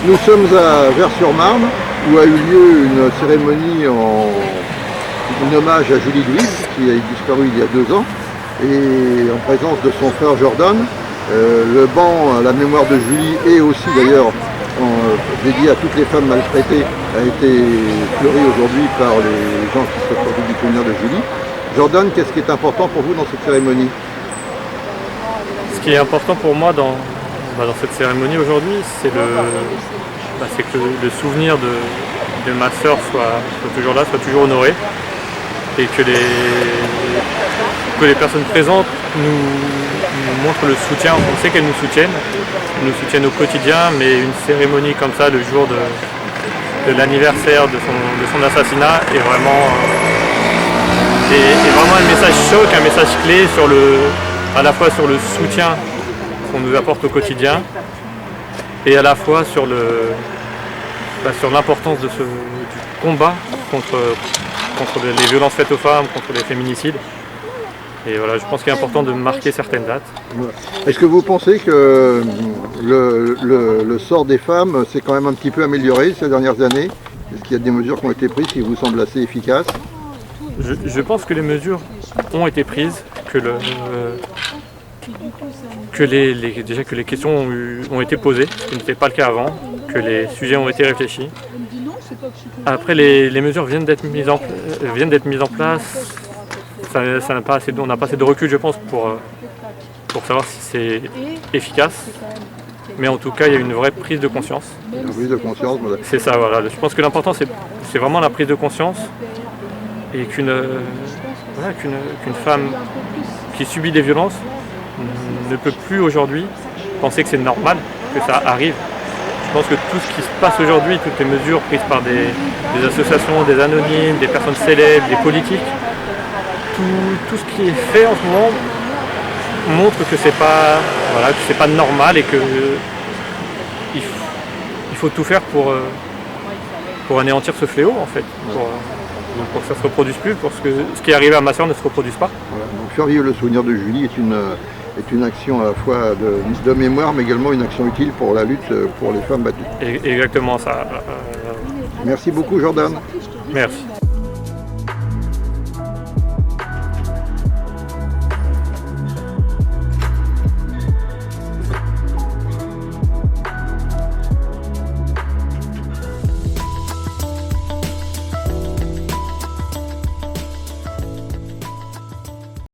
Nous sommes à Vers-sur-Marne où a eu lieu une cérémonie en hommage à Julie Louise qui a disparu il y a 2 ans et en présence de son frère Jordan. Le banc à la mémoire de Julie et aussi d'ailleurs dédié à toutes les femmes maltraitées a été fleuri aujourd'hui par les gens qui se sont du souvenir de Julie. Jordan, qu'est-ce qui est important pour vous dans cette cérémonie? Ce qui est important pour moi dans cette cérémonie aujourd'hui, c'est que le souvenir de ma sœur soit toujours là, soit toujours honoré, et que les personnes présentes nous montrent le soutien. On sait qu'elles nous soutiennent au quotidien, mais une cérémonie comme ça, le jour de l'anniversaire de son assassinat, est vraiment un message choc, un message clé à la fois sur le soutien qu'on nous apporte au quotidien et à la fois sur l'importance du combat contre les violences faites aux femmes, contre les féminicides. Et voilà, je pense qu'il est important de marquer certaines dates. Est-ce que vous pensez que le sort des femmes s'est quand même un petit peu amélioré ces dernières années? Est-ce qu'il y a des mesures qui ont été prises qui vous semblent assez efficaces? Je pense que les mesures ont été prises, que les questions ont été posées, ce qui n'était pas le cas avant, que les sujets ont été réfléchis. Après, les mesures viennent d'être mises en place. On n'a pas assez de recul, je pense, pour savoir si c'est efficace. Mais en tout cas, il y a une vraie prise de conscience. Une prise de conscience, voilà. C'est ça, voilà. Je pense que l'important, c'est vraiment la prise de conscience et qu'une femme qui subit des violences ne peut plus aujourd'hui penser que c'est normal, que ça arrive. Je pense que tout ce qui se passe aujourd'hui, toutes les mesures prises par des associations, des anonymes, des personnes célèbres, des politiques, tout ce qui est fait en ce moment montre que c'est pas normal et que il faut tout faire pour anéantir ce fléau en fait, pour que ça se reproduise plus, pour que ce qui est arrivé à ma soeur ne se reproduise pas. Voilà. Donc faire vivre le souvenir de Julie est une action à la fois de mémoire mais également une action utile pour la lutte pour les femmes battues. Exactement ça. Merci beaucoup Jordan. Merci.